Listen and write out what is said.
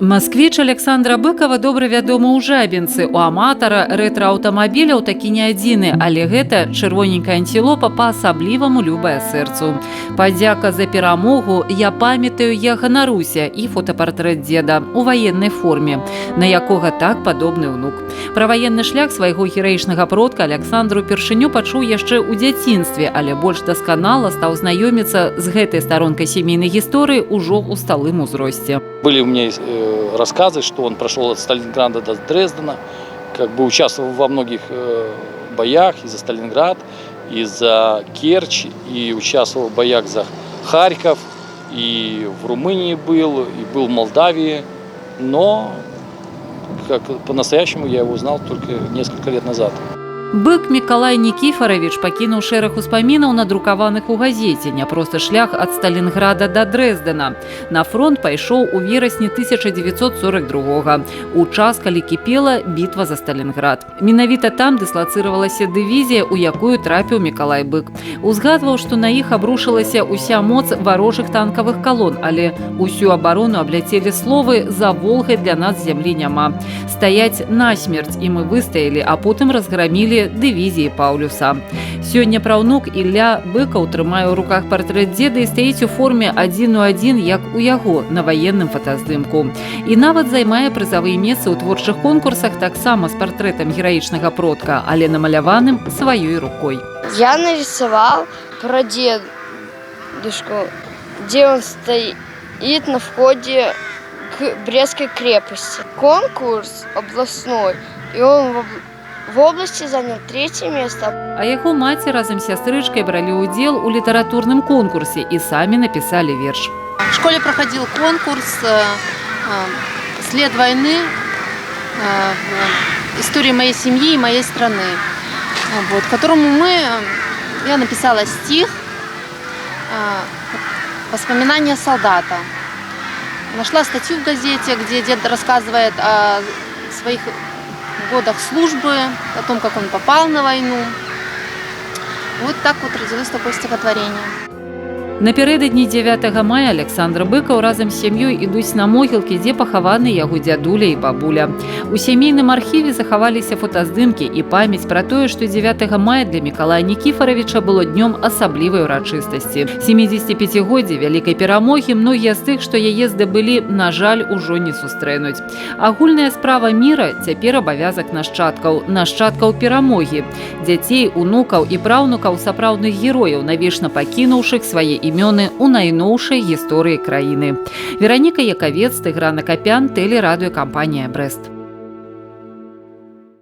Масквіч Александра Быкова добра вядомы ў Жабінцы. У аматара рэтра-аўтамабіляў такі не адзіны, але гэта чырвоненькая антилопа па-асабліваму любая сэрцу. Падзяка за перамогу «Я памятаю, я ганаруся» і фотапартрэт дзеда у ваеннай форме, на якога так падобны ўнук. Пра ваенны шлях свайго гераічнага продка Александру упершыню пачуў яшчэ ў дзяцінстве, але больш дасканала стаў знаёміцца з гэтай старонкай сямейнай гісторыі ўжо ў сталым узросце. Были у меня рассказы, что он прошел от Сталинграда до Дрездена, как бы участвовал во многих боях и за Сталинград, и за Керчь, и участвовал в боях за Харьков, и в Румынии был, и был в Молдавии, но по-настоящему я его узнал только несколько лет назад. Бык Мікалай Нікіфарович пакінуў шэраг успамінаў, надрукаваных у газеце, няпросты шлях ад Сталінграда да Дрэздена. На фронт пайшоў у верасні 1942-го, у час, калі кіпела бітва за Сталінград. Менавіта там дыслацыравалася дывізія, у якую трапіў Мікалай Бык. Узгадваў, што на іх абрушылася ўся моц варожых танкавых калон, але ўсю абарону абляцелі словы «За Волгай для нас зямлі няма». Стаяць насмерць, і мы выстаялі, а потым разграмілі дывізіі Паўлюса. Сёння праўнук Ілля Быкаў трымае ў руках партрэт дзеда і стаіць у форме 1:1, як у яго на ваенным фотаздымку. І нават займае прызавыя месцы ў творчых конкурсах таксама з партрэтам гераічнага продка, але намаляваным сваёй рукой. Я нарисовал про дедушку, где он стоит на входе к Брестской крепости. Конкурс областной, и он в области занял 3-е место. А яго маці разам з сястрычкай бралі ўдзел у літаратурным конкурсе і самі напісалі верш. В школе проходил конкурс «След войны. История моей семьи и моей страны», в которому я написала стих «Воспоминания солдата». Нашла статью в газете, где дед рассказывает о своих годах службы, о том, как он попал на войну. Вот так вот родилось такое стихотворение. Напярэдадні 9 мая Александр Быкаў разам з сям'ёй ідуць на могілкі, дзе пахаваны яго дзядуля і бабуля. У сямейным архіве захаваліся фотаздымкі і памяць пра тое, што 9 мая для Мікалая Нікіфаровича было днём асаблівай урачыстасці. 75-годдзе вялікай перамогі многія з тых, што яе здабылі, на жаль, ужо не сустрэнуць. Агульная справа міра цяпер абавязак нашчадкаў перамогі, дзяцей, унукаў і праўнукаў сапраўдных герояў, навечна пакінуўшых свае імёны ў найноўшай гісторыі краіны. Вераніка Якавец, Тыгран Акапян, тэлерадыёкампанія «Брэст».